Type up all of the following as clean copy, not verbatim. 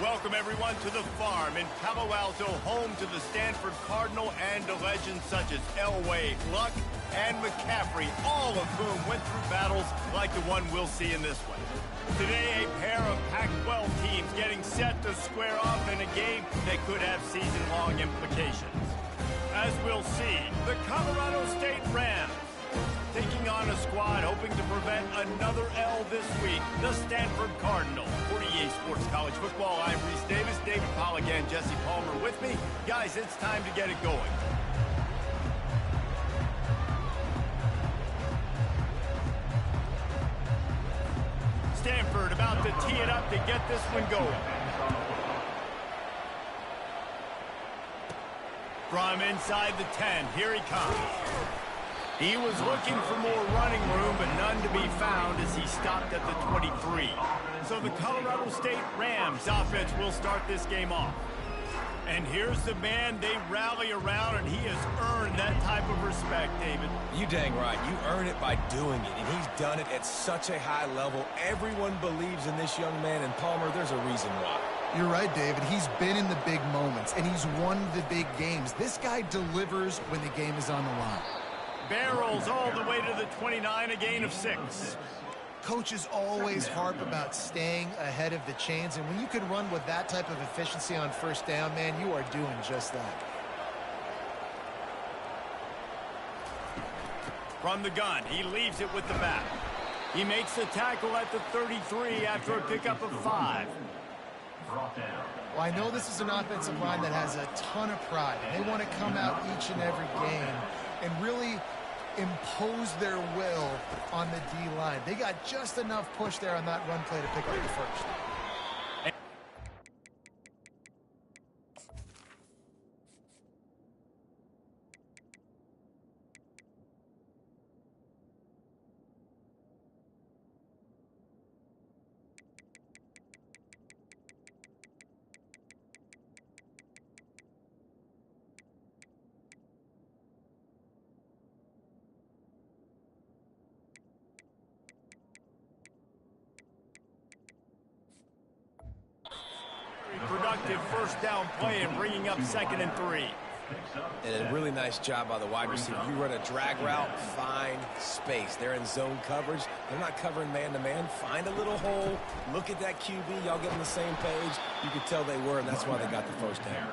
Welcome, everyone, to the farm in Palo Alto, home to the Stanford Cardinal and to legends such as Elway, Luck, and McCaffrey, all of whom went through battles like the one we'll see in this one. Today, a pair of Pac-12 teams getting set to square off in a game that could have season-long implications. As we'll see, the Colorado State Rams taking on a squad hoping to prevent another L this week, the Stanford Cardinal. For EA Sports College Football, I'm Reese Davis, David Powell again, Jesse Palmer with me. Guys, it's time to get it going. Stanford about to tee it up to get this one going. From inside the 10, here he comes. He was looking for more running room, but none to be found as he stopped at the 23. So the Colorado State Rams offense will start this game off. And here's the man they rally around, and he has earned that type of respect, David. You dang right. You earn it by doing it, and he's done it at such a high level. Everyone believes in this young man, and Palmer, there's a reason why. You're right, David. He's been in the big moments, and he's won the big games. This guy delivers when the game is on the line. Barrels all the way to the 29, a gain of 6. Coaches always harp about staying ahead of the chains, and when you can run with that type of efficiency on first down, man, you are doing just that. From the gun, he leaves it with the back. He makes the tackle at the 33 after a pickup of 5. Well, I know this is an offensive line that has a ton of pride, and they want to come out each and every game and really impose their will on the D-line. They got just enough push there on that run play to pick up the first. Productive first down play and bringing up 2nd and 3. And a really nice job by the wide receiver. You run a drag route, find space. They're in zone coverage. They're not covering man-to-man. Find a little hole. Look at that QB. Y'all get on the same page. You could tell they were, and that's why they got the first down.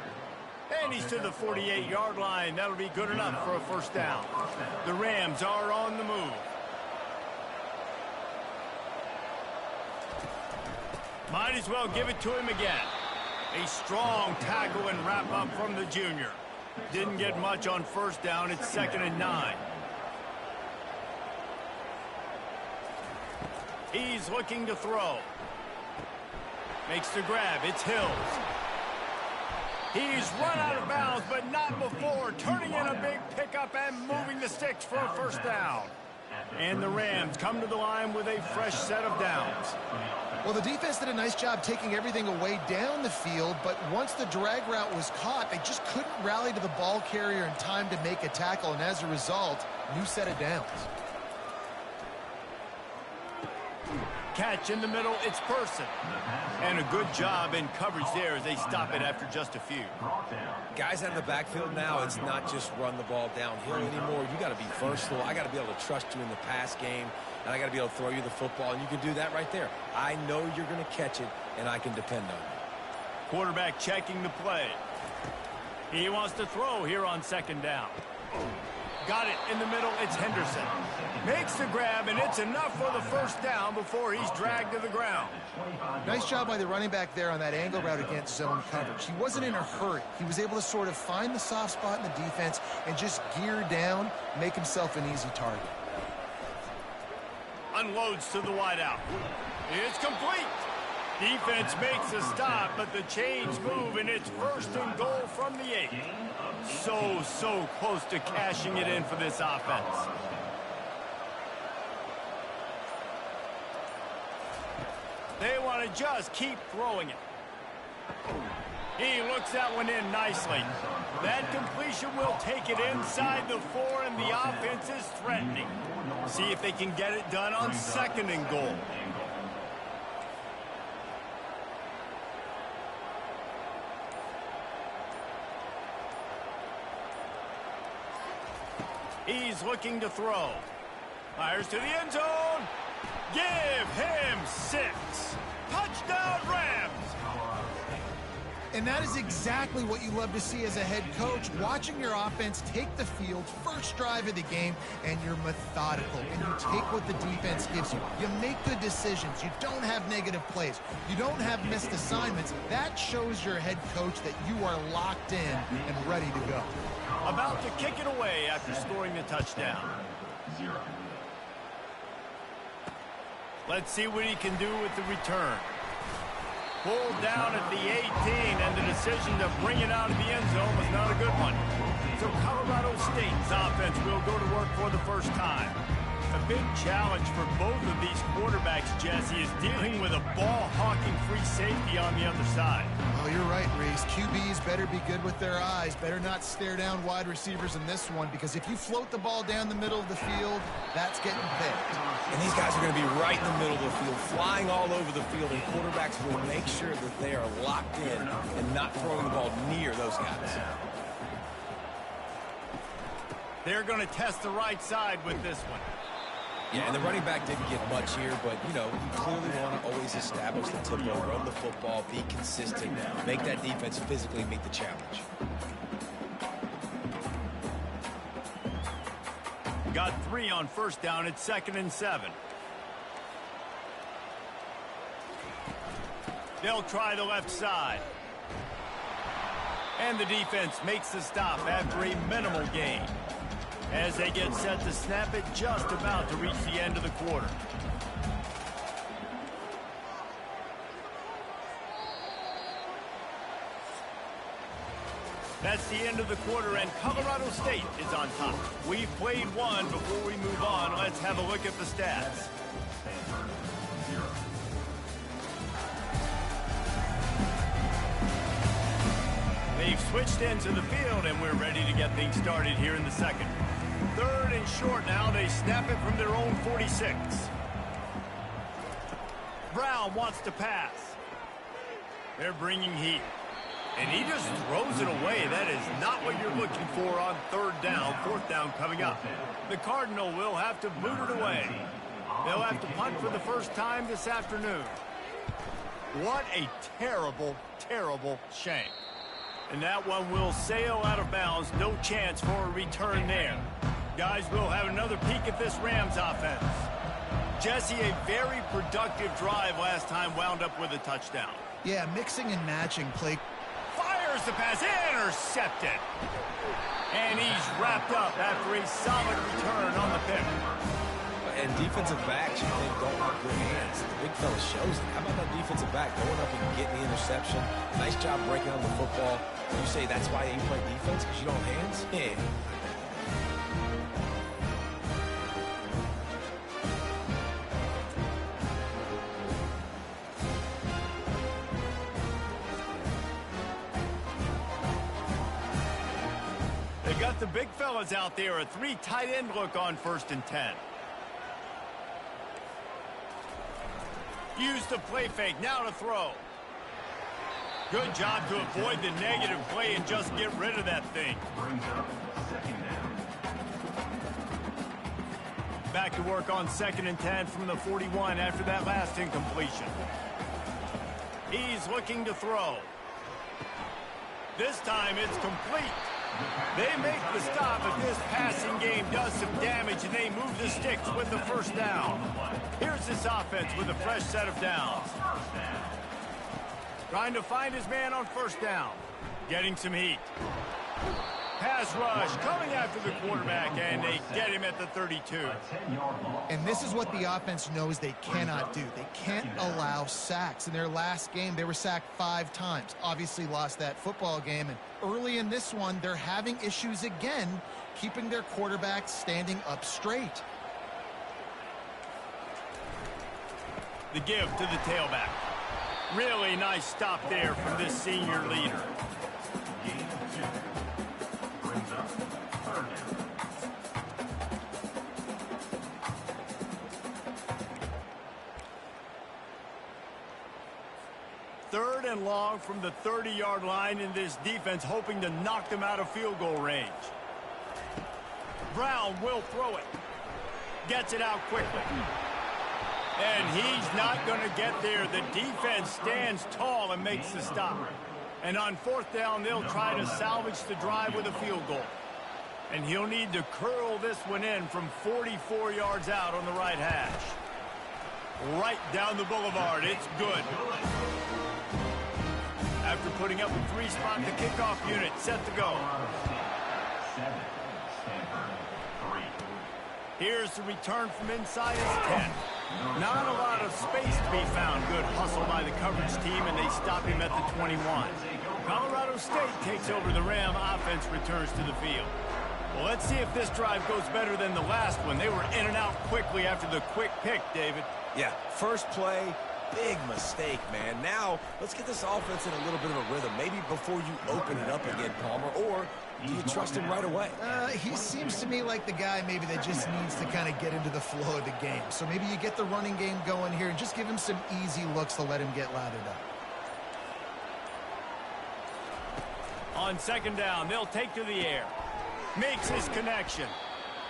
And he's to the 48-yard line. That'll be good enough for a first down. The Rams are on the move. Might as well give it to him again. A strong tackle and wrap up from the junior. Didn't get much on first down. It's 2nd and 9. He's looking to throw. Makes the grab. It's Hills. He's run out of bounds, but not before turning in a big pickup and moving the sticks for a first down. And the Rams come to the line with a fresh set of downs. Well, the defense did a nice job taking everything away down the field, but once the drag route was caught, they just couldn't rally to the ball carrier in time to make a tackle, and as a result, new set of downs. Catch in the middle, it's Person. And a good job in coverage there as they stop it after just a few. Guys out in the backfield now, it's not just run the ball downhill anymore. You got to be versatile. I got to be able to trust you in the pass game, and I got to be able to throw you the football, and you can do that right there. I know you're going to catch it, and I can depend on you. Quarterback checking the play. He wants to throw here on 2nd down. Got it in the middle, it's Henderson. Makes the grab, and it's enough for the first down before he's dragged to the ground. Nice job by the running back there on that angle route against zone coverage. He wasn't in a hurry. He was able to sort of find the soft spot in the defense and just gear down, make himself an easy target. Unloads to the wideout. It's complete. Defense makes a stop, but the chains move, and it's 1st and goal from the 8. So close to cashing it in for this offense. They want to just keep throwing it. He looks that one in nicely. That completion will take it inside the 4, and the offense is threatening. See if they can get it done on 2nd and goal. He's looking to throw. Fires to the end zone. Give him 6. Touchdown, Rams. And that is exactly what you love to see as a head coach, watching your offense take the field, first drive of the game, and you're methodical, and you take what the defense gives you. You make good decisions. You don't have negative plays. You don't have missed assignments. That shows your head coach that you are locked in and ready to go. About to kick it away after scoring the touchdown. Let's see what he can do with the return. Pulled down at the 18, and the decision to bring it out of the end zone was not a good one. So Colorado State's offense will go to work for the first time. A big challenge for both of these quarterbacks, Jesse, is dealing with a ball-hawking free safety on the other side. Oh, you're right, Reese. QBs better be good with their eyes. Better not stare down wide receivers in this one, because if you float the ball down the middle of the field, that's getting picked. And these guys are going to be right in the middle of the field, flying all over the field, and quarterbacks will make sure that they are locked in and not throwing the ball near those guys. They're going to test the right side with this one. Yeah, and the running back didn't get much here, but, you know, you clearly want to always establish the tempo, run the football, be consistent, make that defense physically meet the challenge. Got 3 on first down. It's 2nd and 7. They'll try the left side. And the defense makes the stop after a minimal gain. As they get set to snap it, just about to reach the end of the quarter. That's the end of the quarter, and Colorado State is on top. We've played one. Before we move on, let's have a look at the stats. They've switched into the field, and we're ready to get things started here in the second. 3rd and short now. They snap it from their own 46. Brown wants to pass. They're bringing heat. And he just throws it away. That is not what you're looking for on 3rd down. 4th down coming up. The Cardinal will have to boot it away. They'll have to punt for the first time this afternoon. What a terrible, terrible shame. And that one will sail out of bounds. No chance for a return there. Guys, we'll have another peek at this Rams offense. Jesse, a very productive drive last time wound up with a touchdown. Yeah, mixing and matching play. Fires the pass, intercepted. And he's wrapped up after a solid return on the pick. And defensive backs, you think, don't have good hands. The big fella shows it. How about that defensive back going up and getting the interception? Nice job breaking on the football. You say that's why you play defense, because you don't have hands? Yeah. They got the big fellas out there. A 3 tight end look on 1st and 10. Use the play fake. Now to throw. Good job to avoid the negative play and just get rid of that thing. Back to work on 2nd and 10 from the 41 after that last incompletion. He's looking to throw. This time it's complete. They make the stop, but this passing game does some damage, and they move the sticks with the 1st down. Here's this offense with a fresh set of downs. Trying to find his man on 1st down. Getting some heat. Pass rush coming after the quarterback, and they get him at the 32. And this is what the offense knows they cannot do. They can't allow sacks. In their last game, they were sacked 5 times. Obviously lost that football game. And early in this one, they're having issues again, keeping their quarterback standing up straight. The give to the tailback. Really nice stop there from this senior leader. Third and long from the 30-yard line, in this defense hoping to knock them out of field goal range. Brown will throw it. Gets it out quickly. And he's not going to get there. The defense stands tall and makes the stop. And on 4th down, they'll try to salvage the drive with a field goal. And he'll need to curl this one in from 44 yards out on the right hash. Right down the boulevard. It's good. After putting up a 3-spot, the kickoff unit set to go. Here's the return from inside his 10. Not a lot of space to be found. Good hustle by the coverage team, and they stop him at the 21. Colorado State takes over the Ram. Offense returns to the field. Well, let's see if this drive goes better than the last one. They were in and out quickly after the quick pick, David. Yeah, first play, big mistake, man. Now, let's get this offense in a little bit of a rhythm. Maybe before you open it up again, Palmer, or do you trust him right away? He seems to me like the guy maybe that just needs to kind of get into the flow of the game. So maybe you get the running game going here and just give him some easy looks to let him get lathered up. On 2nd down, they'll take to the air. Makes his connection.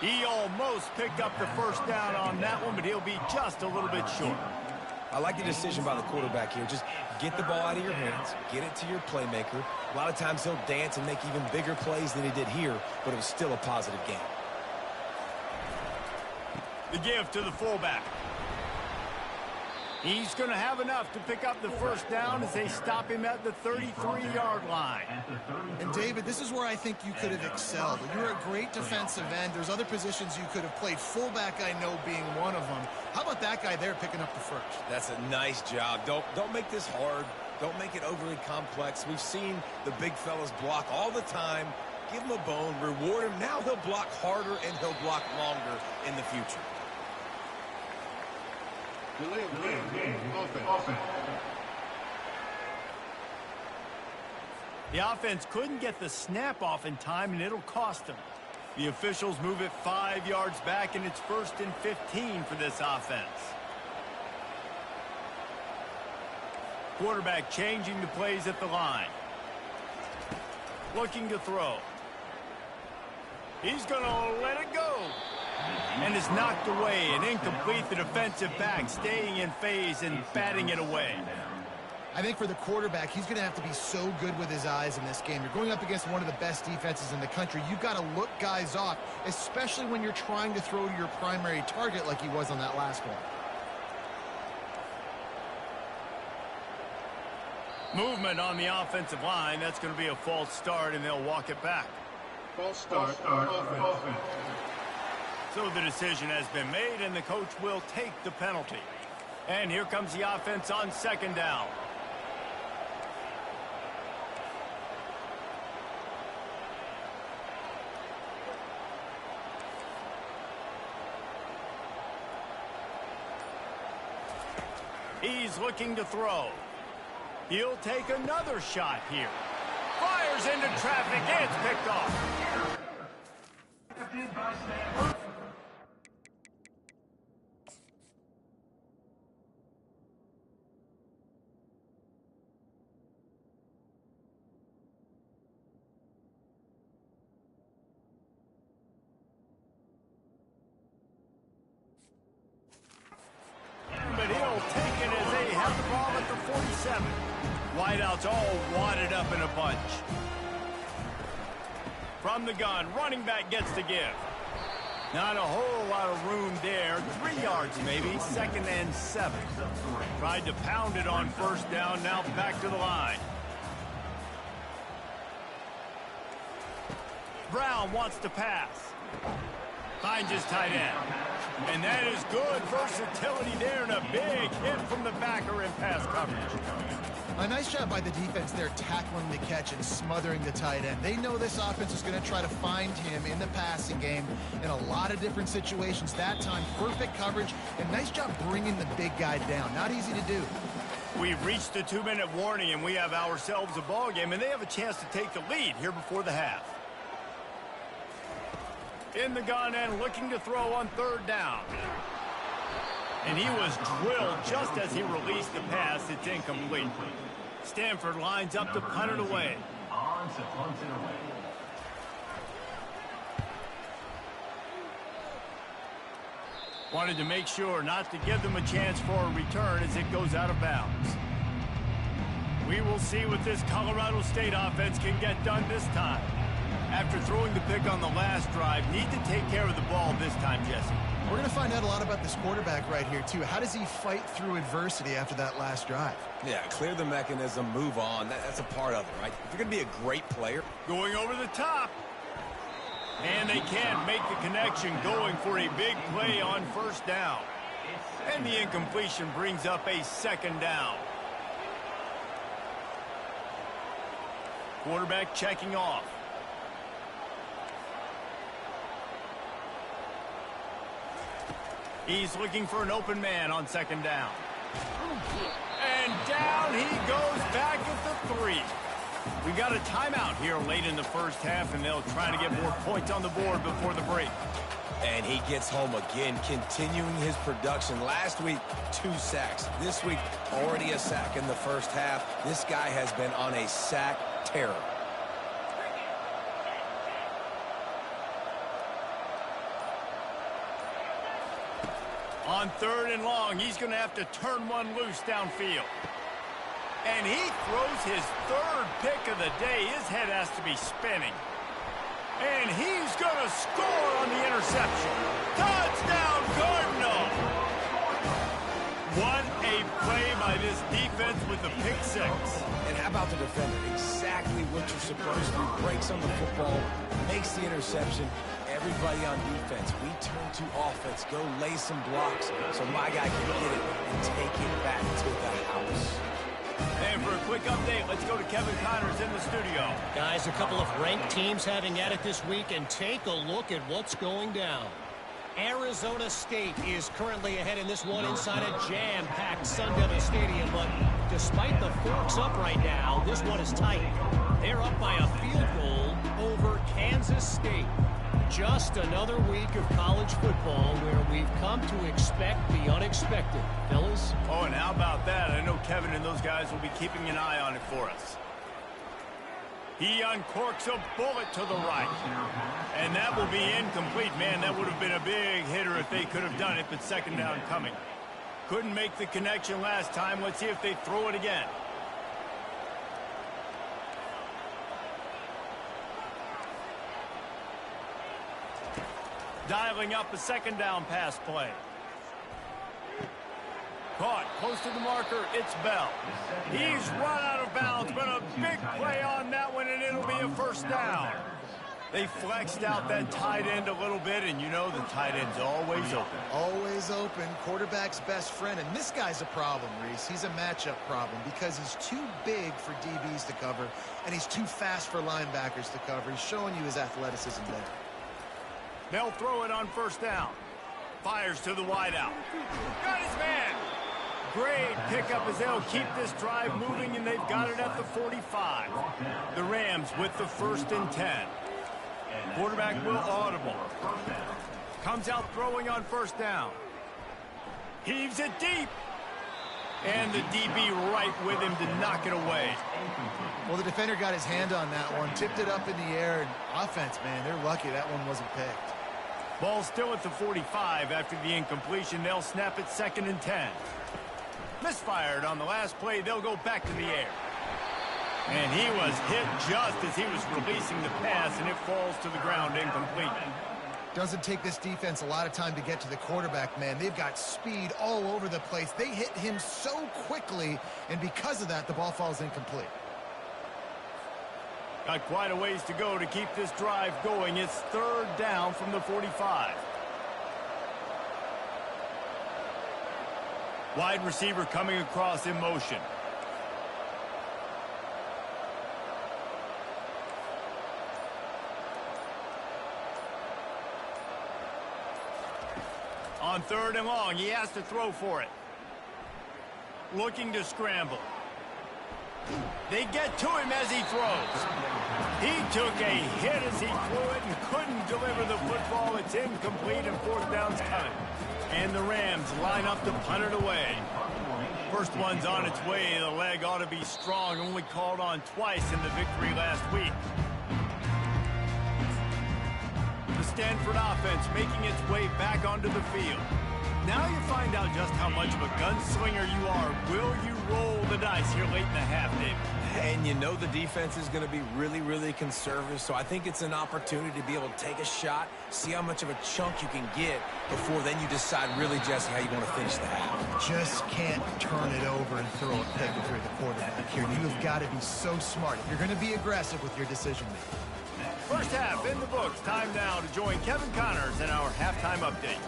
He almost picked up the 1st down on that one, but he'll be just a little bit short. I like the decision by the quarterback here. Just get the ball out of your hands, get it to your playmaker. A lot of times he'll dance and make even bigger plays than he did here, but it was still a positive game. The give to the fullback. He's going to have enough to pick up the 1st down as they stop him at the 33-yard line. And, David, this is where I think you could have excelled. You're a great defensive end. There's other positions you could have played. Fullback, I know, being one of them. How about that guy there picking up the 1st? That's a nice job. Don't make this hard. Don't make it overly complex. We've seen the big fellas block all the time. Give him a bone, reward him. Now he'll block harder and he'll block longer in the future. The offense couldn't get the snap off in time, and it'll cost them. The officials move it 5 yards back, and it's 1st and 15 for this offense. Quarterback changing the plays at the line. Looking to throw. He's going to let it go. And is knocked away and incomplete. The defensive back staying in phase and batting it away. I think for the quarterback, he's going to have to be so good with his eyes in this game. You're going up against one of the best defenses in the country. You've got to look guys off, especially when you're trying to throw to your primary target like he was on that last one. Movement on the offensive line. That's going to be a false start, and they'll walk it back. False start. Offense. So the decision has been made, and the coach will take the penalty. And here comes the offense on 2nd down. He's looking to throw. He'll take another shot here. Fires into traffic. It's picked off. But he'll take it as they have the ball at the 47. Wideouts all wadded up in a bunch. From the gun, running back gets the give. Not a whole lot of room there. 3 yards maybe, 2nd and 7. Tried to pound it on 1st down, now back to the line. Brown wants to pass. Finds his tight end. And that is good versatility there, and a big hit from the backer in pass coverage. A nice job by the defense there, tackling the catch and smothering the tight end. They know this offense is going to try to find him in the passing game in a lot of different situations. That time, perfect coverage, and nice job bringing the big guy down. Not easy to do. We've reached the 2-minute warning, and we have ourselves a ball game, and they have a chance to take the lead here before the half. In the gun and looking to throw on 3rd down. And he was drilled just as he released the pass. It's incomplete. Stanford lines up to punt it away. Wanted to make sure not to give them a chance for a return as it goes out of bounds. We will see what this Colorado State offense can get done this time. After throwing the pick on the last drive, need to take care of the ball this time, Jesse. We're going to find out a lot about this quarterback right here, too. How does he fight through adversity after that last drive? Yeah, clear the mechanism, move on. That's a part of it, right? If you're going to be a great player. Going over the top. And they can't make the connection, going for a big play on first down. And the incompletion brings up a second down. Quarterback checking off. He's looking for an open man on second down. And down he goes back at the 3. We got a timeout here late in the first half, and they'll try to get more points on the board before the break. And he gets home again, continuing his production. Last week, 2 sacks. This week, already a sack in the first half. This guy has been on a sack terror. On 3rd and long, he's going to have to turn one loose downfield. And he throws his 3rd pick of the day. His head has to be spinning. And he's going to score on the interception. Touchdown, Cardinal! What a play by this defense with the pick 6. And how about the defender? Exactly what you're supposed to do. Breaks on the football, makes the interception. Everybody on defense, we turn to offense. Go lay some blocks so my guy can get it and take it back to the house. And for a quick update, let's go to Kevin Connors in the studio. Guys, a couple of ranked teams having at it this week, and take a look at what's going down. Arizona State is currently ahead in this one inside a jam-packed Sun Devil Stadium, but despite the forks up right now, this one is tight. They're up by a field goal over Kansas State. Just another week of college football where we've come to expect the unexpected. Fellas? Oh, and how about that? I know Kevin and those guys will be keeping an eye on it for us. He uncorks a bullet to the right. And that will be incomplete. Man, that would have been a big hitter if they could have done it, but second down coming. Couldn't make the connection last time. Let's see if they throw it again. Dialing up a second down pass play. Caught close to the marker. It's Bell. He's run out of bounds, but a big play on that one, and it'll be a first down. They flexed out that tight end a little bit, and you know the tight end's always open. Always open. Quarterback's best friend. And this guy's a problem, Reese. He's a matchup problem because he's too big for DBs to cover, and he's too fast for linebackers to cover. He's showing you his athleticism there. They'll throw it on first down. Fires to the wideout. Got his man. Great pickup as they'll keep this drive moving, and they've got it at the 45. The Rams with the 1st and 10. Quarterback will audible. Comes out throwing on first down. Heaves it deep. And the DB right with him to knock it away. Well, the defender got his hand on that one, tipped it up in the air, and offense, man, they're lucky that one wasn't picked. Ball still at the 45 after the incompletion. They'll snap it 2nd and 10. Misfired on the last play. They'll go back to the air. And he was hit just as he was releasing the pass, and it falls to the ground incomplete. Doesn't take this defense a lot of time to get to the quarterback, man. They've got speed all over the place. They hit him so quickly, and because of that, the ball falls incomplete. Got quite a ways to go to keep this drive going. It's 3rd down from the 45. Wide receiver coming across in motion. On 3rd and long, he has to throw for it. Looking to scramble. They get to him as he throws. He took a hit as he threw it and couldn't deliver the football. It's incomplete and 4th down's coming. And the Rams line up to punt it away. First one's on its way. The leg ought to be strong. Only called on twice in the victory last week. The Stanford offense making its way back onto the field. Now you find out just how much of a gunslinger you are. Will you roll the dice here late in the half, David? And you know the defense is going to be really, really conservative, so I think it's an opportunity to be able to take a shot, see how much of a chunk you can get before then you decide really just how you want to finish the half. Just can't turn it over and throw a pick if you're the quarterback here. You've got to be so smart if you're going to be aggressive with your decision-making. First half in the books. Time now to join Kevin Connors in our halftime update.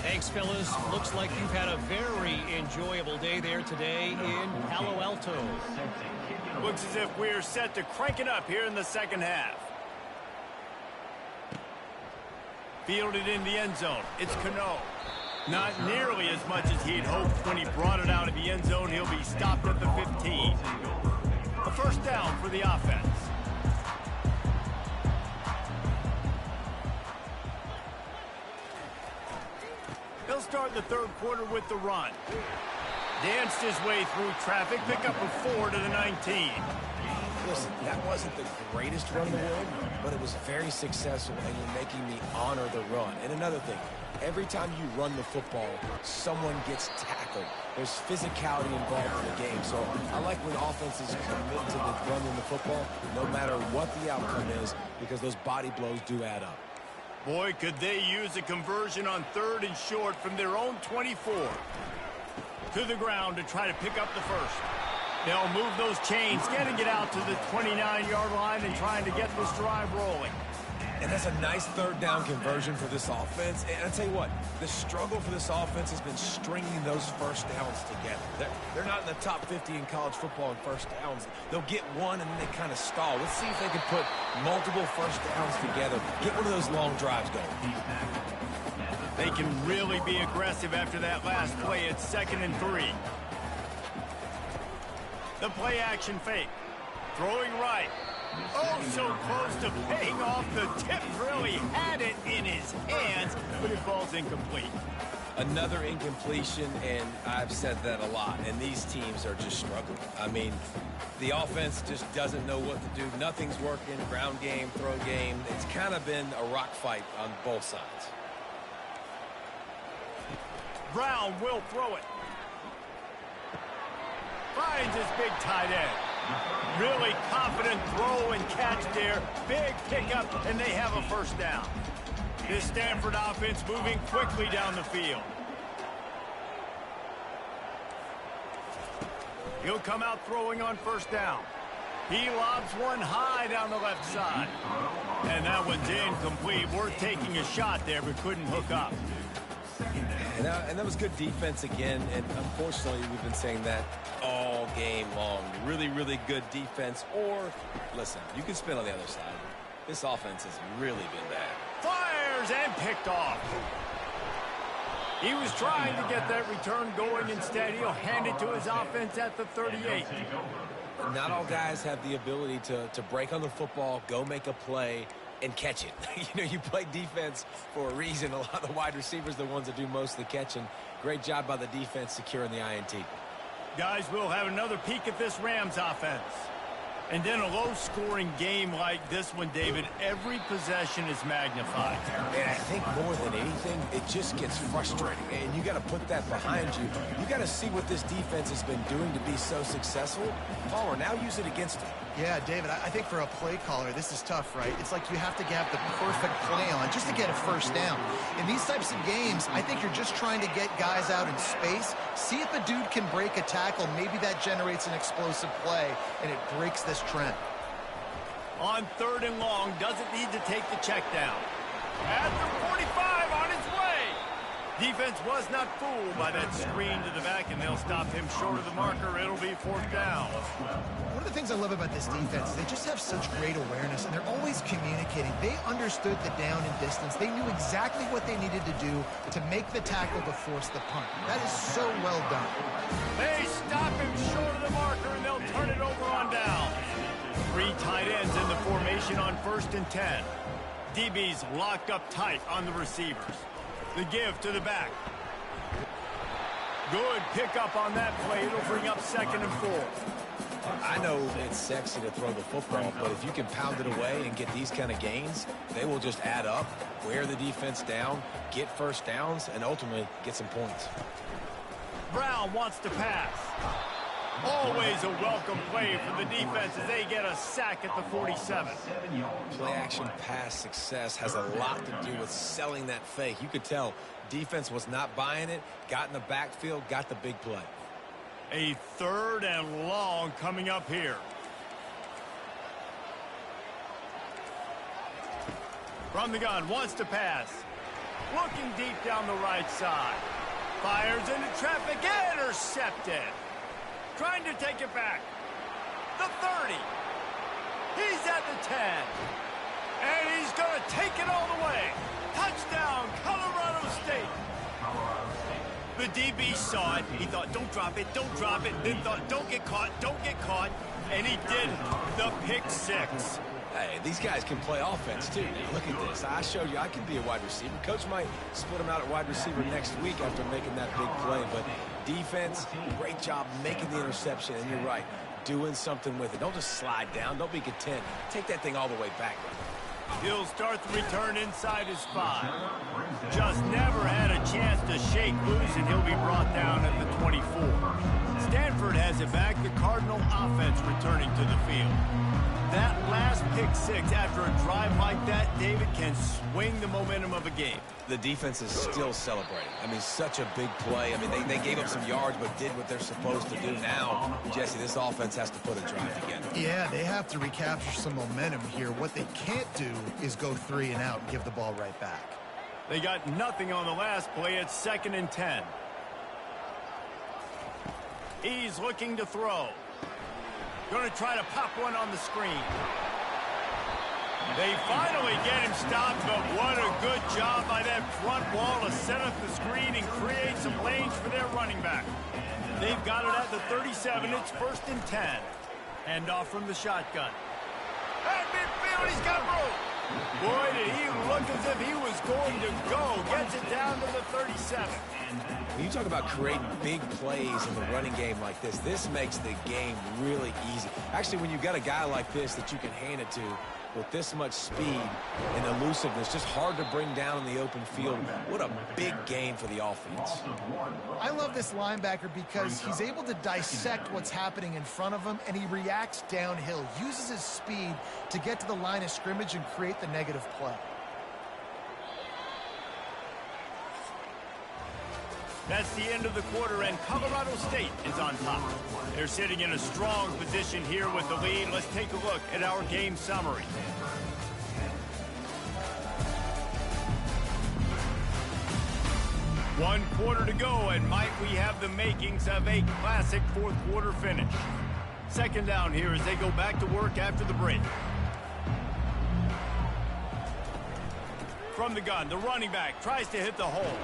Thanks, fellas. Looks like you've had a very enjoyable day there today in Palo Alto. Looks as if we're set to crank it up here in the second half. Fielded in the end zone. It's Cano. Not nearly as much as he'd hoped when he brought it out of the end zone. He'll be stopped at the 15. A first down for the offense. He'll start the third quarter with the run. Danced his way through traffic, pick up a 4 to the 19. Listen, that wasn't the greatest run in the world, but it was very successful, and you're making me honor the run. And another thing, every time you run the football, someone gets tackled. There's physicality involved in the game. So I like when offenses commit to the running the football, no matter what the outcome is, because those body blows do add up. Boy, could they use a conversion on 3rd and short from their own 24. To the ground to try to pick up the first. They'll move those chains, getting it out to the 29-yard line and trying to get this drive rolling. And that's a nice third down conversion for this offense. And I'll tell you what, the struggle for this offense has been stringing those first downs together. They're not in the top 50 in college football in first downs. They'll get one and then they kind of stall. Let's see if they can put multiple first downs together. Get one of those long drives going. They can really be aggressive after that last play. It's 2nd and 3. The play action fake. Throwing right. Oh, so close to paying off. The tip really had it in his hands, but it falls incomplete. Another incompletion, and I've said that a lot, and these teams are just struggling. I mean, the offense just doesn't know what to do. Nothing's working. Ground game, throw game. It's kind of been a rock fight on both sides. Brown will throw it. Finds his big tight end. Really confident throw and catch there. Big pickup, and they have a first down. This Stanford offense moving quickly down the field. He'll come out throwing on first down. He lobs one high down the left side. And that one's incomplete. Worth taking a shot there, but couldn't hook up. And that was good defense again, and unfortunately we've been saying that all game long. Really, really good defense, or, listen, you can spin on the other side. This offense has really been bad. Fires and picked off. He was trying to get that return going. Instead, he'll hand it to his offense at the 38. Not all guys have the ability to break on the football, go make a play, and catch it. You know, you play defense for a reason. A lot of the wide receivers are the ones that do most of the catching. Great job by the defense securing the INT. Guys, we'll have another peek at this Rams offense. And then a low-scoring game like this one, David, every possession is magnified. And I think more than anything, it just gets frustrating. And you got to put that behind you. You got to see what this defense has been doing to be so successful. Palmer, now use it against them. Yeah, David, I think for a play caller, this is tough, right? It's like you have to have the perfect play on just to get a first down. In these types of games, I think you're just trying to get guys out in space, see if a dude can break a tackle. Maybe that generates an explosive play, and it breaks this trend. On 3rd and long, doesn't need to take the check down. At the 45, on his way. Defense was not fooled by that screen to the back, and they'll stop him short of the marker. It'll be 4th down. One of the things I love about this defense is they just have such great awareness, and they're always communicating. They understood the down and distance. They knew exactly what they needed to do to make the tackle to force the punt. That is so well done. They stop him short of the marker, and they'll turn it over on down. 3 tight ends in the formation on 1st and 10. DBs locked up tight on the receivers. The give to the back. Good pickup on that play. It'll bring up 2nd and 4. I know it's sexy to throw the football, but if you can pound it away and get these kind of gains, they will just add up, wear the defense down, get first downs, and ultimately get some points. Brown wants to pass. Always a welcome play for the defense as they get a sack at the 47. Play action pass success has a lot to do with selling that fake. You could tell defense was not buying it, got in the backfield, got the big play. A 3rd and long coming up here. From the gun, wants to pass. Looking deep down the right side. Fires into traffic, intercepted. Trying to take it back. The 30. He's at the 10. And he's going to take it all the way. Touchdown, Colorado State. The DB saw it. He thought, don't drop it, don't drop it. Then thought, don't get caught, don't get caught. And he did the pick 6. Hey, these guys can play offense, too. Now, look at this. I showed you I can be a wide receiver. Coach might split him out at wide receiver next week after making that big play. But defense, great job making the interception. And you're right, doing something with it. Don't just slide down. Don't be content. Take that thing all the way back. He'll start the return inside his 5. Just never had a chance to shake loose, and he'll be brought down at the 24. Stanford has it back. The Cardinal offense returning to the field. That last pick 6 after a drive like that, David, can swing the momentum of a game. The defense is still celebrating. I mean, such a big play. I mean, they gave up some yards but did what they're supposed to do. Now, Jesse, this offense has to put a drive together. Yeah, they have to recapture some momentum here. What they can't do is go 3 and out and give the ball right back. They got nothing on the last play. It's 2nd and 10. He's looking to throw. Going to try to pop one on the screen. They finally get him stopped, but what a good job by that front wall to set up the screen and create some lanes for their running back. They've got it at the 37. It's 1st and 10. Hand off from the shotgun. At midfield, he's got room. Boy, did he look as if he was going to go. Gets it down to the 37. When you talk about creating big plays in the running game like this makes the game really easy. Actually, when you've got a guy like this that you can hand it to with this much speed and elusiveness, just hard to bring down in the open field. What a big game for the offense. I love this linebacker because he's able to dissect what's happening in front of him, and he reacts downhill, uses his speed to get to the line of scrimmage and create the negative play. That's the end of the quarter, and Colorado State is on top. They're sitting in a strong position here with the lead. Let's take a look at our game summary. One quarter to go, and might we have the makings of a classic 4th quarter finish. 2nd down here as they go back to work after the break. From the gun, the running back tries to hit the hole.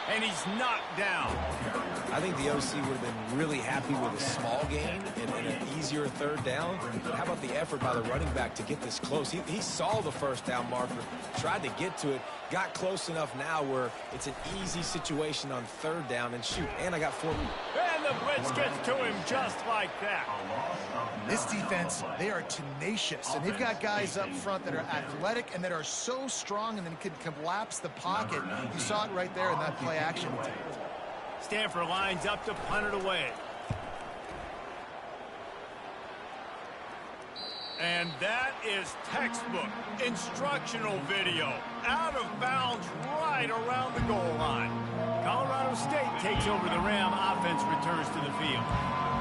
And he's knocked down. I think the OC would have been really happy with a small gain and an easier 3rd down. But how about the effort by the running back to get this close? He saw the 1st down marker, tried to get to it, got close enough now where it's an easy situation on 3rd down. And shoot, and I got 4. And the blitz gets to him just like that. This defense, they are tenacious, and they've got guys up front that are athletic and that are so strong and then can collapse the pocket. You saw it right there in that play action attempt. Stanford lines up to punt it away. And that is textbook instructional video. Out of bounds right around the goal line. Colorado State takes over the Ram. Offense returns to the field.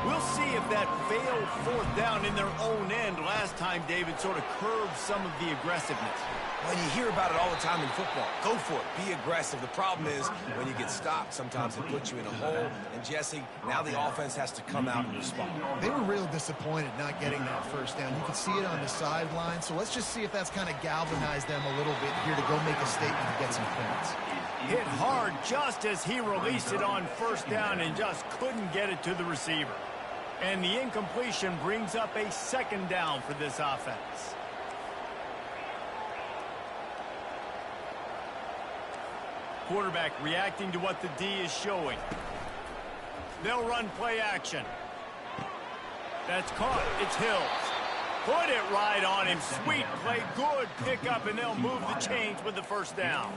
We'll see if that failed 4th down in their own end last time, David, sort of curbed some of the aggressiveness. Well, you hear about it all the time in football. Go for it. Be aggressive. The problem is when you get stopped, sometimes it puts you in a hole. And, Jesse, now the offense has to come out and respond. They were real disappointed not getting that 1st down. You could see it on the sideline. So let's just see if that's kind of galvanized them a little bit here to go make a statement and get some points. Hit hard just as he released it on 1st down and just couldn't get it to the receiver. And the incompletion brings up a 2nd down for this offense. Quarterback reacting to what the D is showing. They'll run play action. That's caught. It's Hills. Put it right on him. Sweet play. Good pickup, and they'll move the chains with the first down.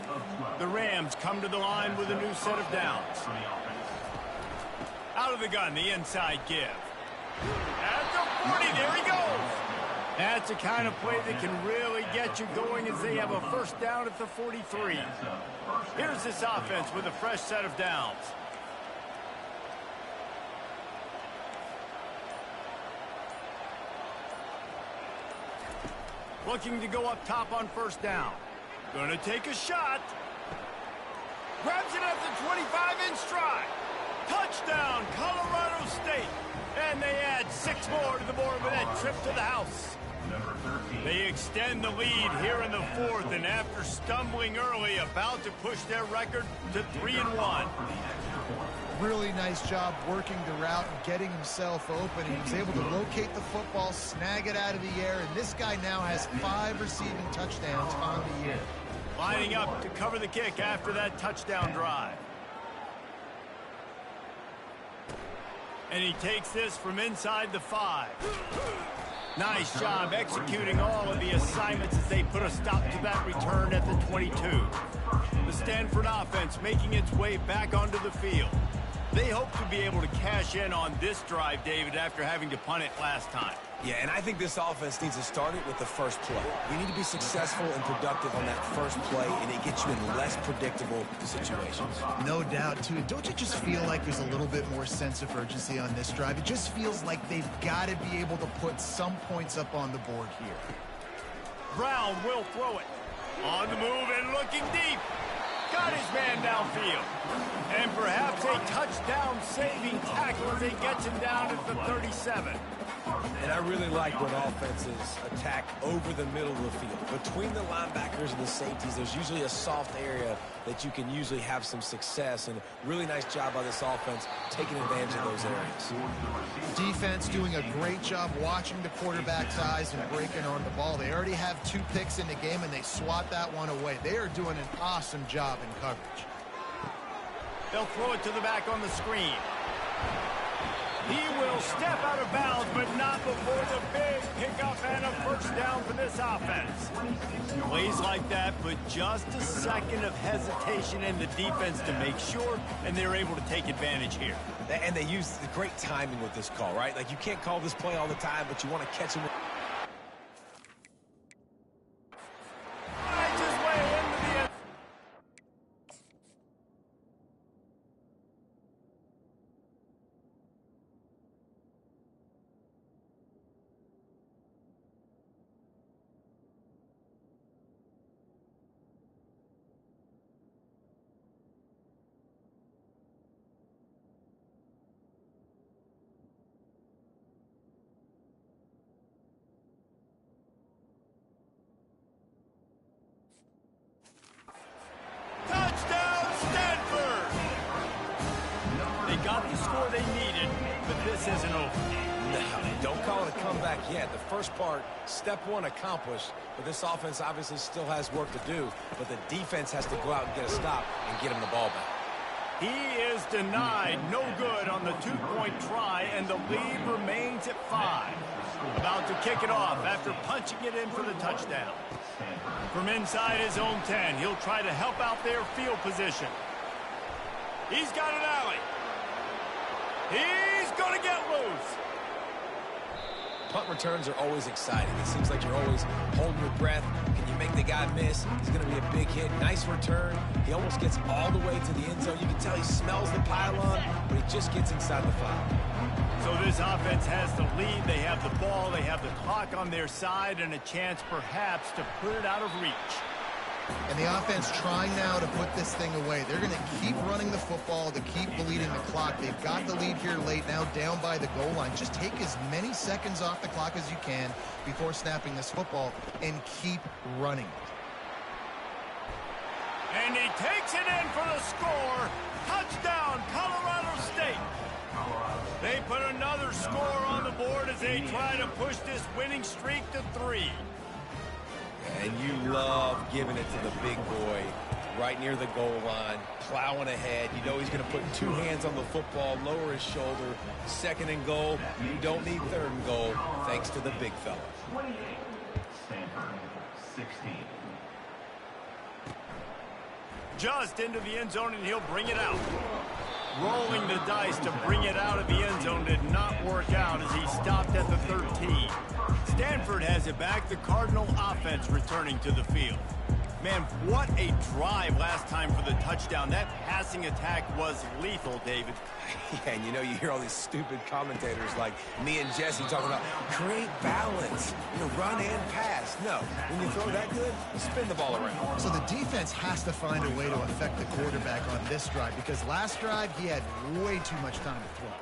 The Rams come to the line with a new set of downs. Out of the gun, the inside give. At the 40, there he goes. That's the kind of play that can really get you going as they have a first down at the 43. Here's this offense with a fresh set of downs. Looking to go up top on first down. Gonna take a shot. Grabs it at the 25 in stride. Touchdown, Colorado State. And they add 6 more to the board with that trip to the house. They extend the lead here in the 4th, and after stumbling early, about to push their record to 3-1. Really nice job working the route and getting himself open. He was able to locate the football, snag it out of the air, and this guy now has 5 receiving touchdowns on the year. Lining up to cover the kick after that touchdown drive. And he takes this from inside the 5. Nice job executing all of the assignments as they put a stop to that return at the 22. The Stanford offense making its way back onto the field. They hope to be able to cash in on this drive, David, after having to punt it last time. Yeah, and I think this offense needs to start it with the first play. You need to be successful and productive on that first play, and it gets you in less predictable situations. No doubt, too. Don't you just feel like there's a little bit more sense of urgency on this drive? It just feels like they've got to be able to put some points up on the board here. Brown will throw it. On the move and looking deep. Got his man downfield. And perhaps a touchdown-saving tackle as he gets him down at the 37. And I really like when offenses attack over the middle of the field. Between the linebackers and the safeties, there's usually a soft area that you can usually have some success. And really nice job by this offense taking advantage of those areas. Defense doing a great job watching the quarterback's eyes and breaking on the ball. They already have 2 picks in the game, and they swat that one away. They are doing an awesome job in coverage. They'll throw it to the back on the screen. He will step out of bounds, but not before the big pickup and a first down for this offense. Plays like that, but just a second of hesitation in the defense to make sure, and they're able to take advantage here. And they use the great timing with this call, right? Like, you can't call this play all the time, but you want to catch him. Got the score they needed, but this isn't over. No, don't call it a comeback yet. The first part, step 1 accomplished, but this offense obviously still has work to do, but the defense has to go out and get a stop and get him the ball back. He is denied. No good on the 2-point try, and the lead remains at 5. About to kick it off after punching it in for the touchdown. From inside his own 10, he'll try to help out their field position. He's got an alley. He's going to get loose. Punt returns are always exciting. It seems like you're always holding your breath. Can you make the guy miss? It's going to be a big hit. Nice return. He almost gets all the way to the end zone. You can tell he smells the pylon, but he just gets inside the 5. So this offense has the lead. They have the ball. They have the clock on their side and a chance perhaps to put it out of reach. And the offense trying now to put this thing away. They're going to keep running the football to keep bleeding the clock. They've got the lead here late, now down by the goal line. Just take as many seconds off the clock as you can before snapping this football and keep running it. And he takes it in for the score. Touchdown, Colorado State. They put another score on the board as they try to push this winning streak to 3. And you love giving it to the big boy right near the goal line, plowing ahead. You know he's going to put two hands on the football, lower his shoulder. Second and goal. You don't need third and goal, thanks to the big fella. 28, Stanford, 16. Just into the end zone, and he'll bring it out. Rolling the dice to bring it out of the end zone did not work out as he stopped at the 13. Stanford has it back. The Cardinal offense returning to the field. Man, what a drive last time for the touchdown. That passing attack was lethal, David. Yeah, and you know, you hear all these stupid commentators like me and Jesse talking about create balance, run and pass. No, when you throw that good, spin the ball around. So the defense has to find a way to affect the quarterback on this drive because last drive he had way too much time to throw.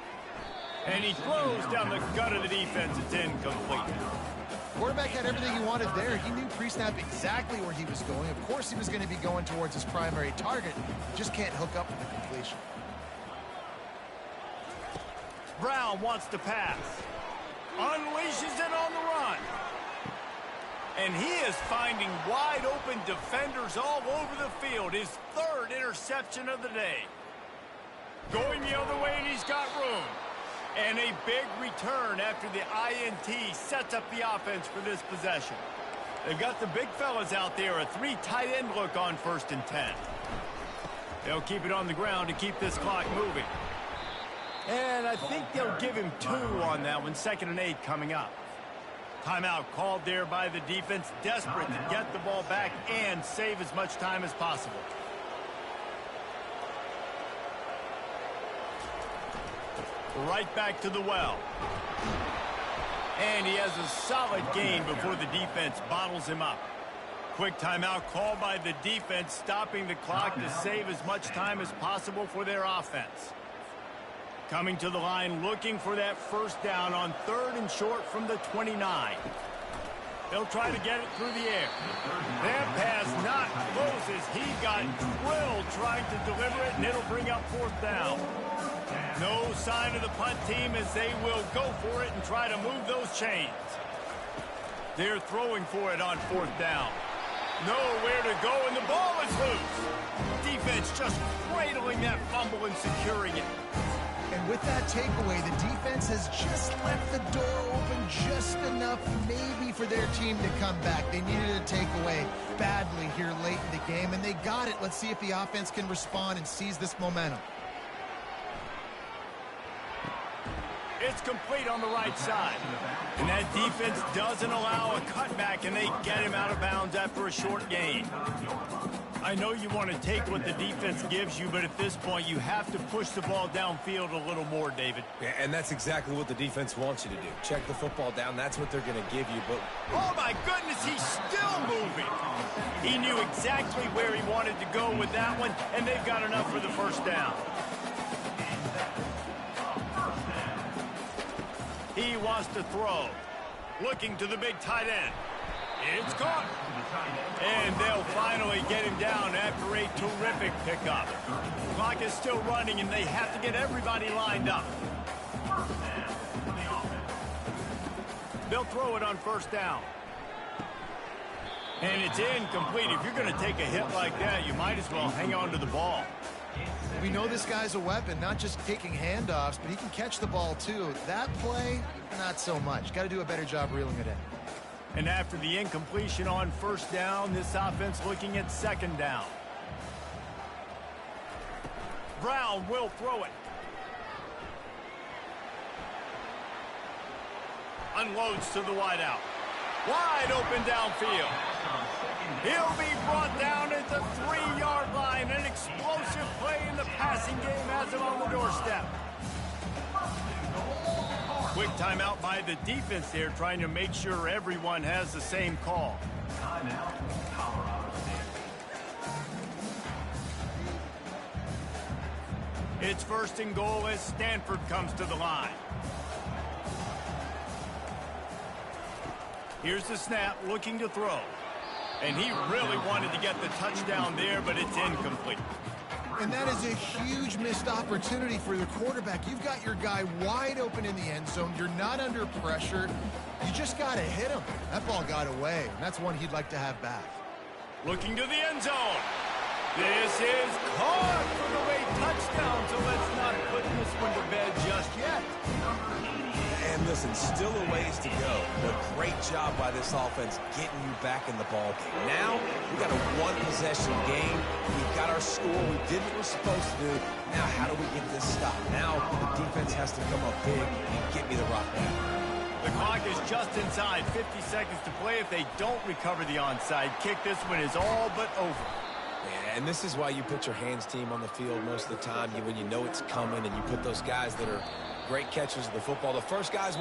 And he throws down the gut of the defense. It's incomplete. Quarterback had everything he wanted there. He knew pre-snap exactly where he was going. Of course he was going to be going towards his primary target. Just can't hook up with the completion. Brown wants to pass. Unleashes it on the run. And he is finding wide open defenders all over the field. His third interception of the day. Going the other way, and he's got room. And a big return after the INT sets up the offense for this possession. They've got the big fellas out there, a 3 tight end look on 1st and 10. They'll keep it on the ground to keep this clock moving. And I think they'll give him 2 on that one, 2nd and 8 coming up. Timeout called there by the defense, desperate to get the ball back and save as much time as possible. Right back to the well. And he has a solid gain before the defense bottles him up. Quick timeout called by the defense, stopping the clock to save as much time as possible for their offense. Coming to the line, looking for that first down on 3rd and short from the 29. They'll try to get it through the air. That pass not close as he got drilled trying to deliver it, and it'll bring up 4th down. No sign of the punt team as they will go for it and try to move those chains. They're throwing for it on 4th down. Nowhere to go, and the ball is loose. Defense just cradling that fumble and securing it. And with that takeaway, the defense has just left the door open just enough maybe for their team to come back. They needed a takeaway badly here late in the game, and they got it. Let's see if the offense can respond and seize this momentum. It's complete on the right side. And that defense doesn't allow a cutback, and they get him out of bounds after a short gain. I know you want to take what the defense gives you, but at this point, you have to push the ball downfield a little more, David. Yeah, and that's exactly what the defense wants you to do. Check the football down. That's what they're going to give you. But oh, my goodness, he's still moving. He knew exactly where he wanted to go with that one, and they've got enough for the first down. He wants to throw. Looking to the big tight end. It's caught. And they'll finally get him down after a terrific pickup. Clock is still running, and they have to get everybody lined up. They'll throw it on 1st down. And it's incomplete. If you're going to take a hit like that, you might as well hang on to the ball. We know this guy's a weapon, not just taking handoffs, but he can catch the ball too. That play, not so much. Got to do a better job reeling it in. And after the incompletion on 1st down, this offense looking at 2nd down. Brown will throw it. Unloads to the wideout. Wide open downfield. He'll be brought down at the 3-yard line. An explosive play in the passing game has him on the doorstep. Quick timeout by the defense there, trying to make sure everyone has the same call. It's 1st and goal as Stanford comes to the line. Here's the snap, looking to throw. And he really wanted to get the touchdown there, but it's incomplete. And that is a huge missed opportunity for the quarterback. You've got your guy wide open in the end zone. You're not under pressure. You just got to hit him. That ball got away, and that's one he'd like to have back. Looking to the end zone. This is caught for the late touchdown, so let's not put this one to bed just yet. And listen, still a ways to go, but great job by this offense getting you back in the ball game. Now, we got a one-possession game. We've got our score. We did what we're supposed to do. Now, how do we get this stopped? Now, the defense has to come up big and get me the rock back. The clock is just inside 50 seconds to play. If they don't recover the onside kick, this one is all but over. Yeah, and this is why you put your hands team on the field most of the time when you know it's coming, and you put those guys that are great catchers of the football. The first guys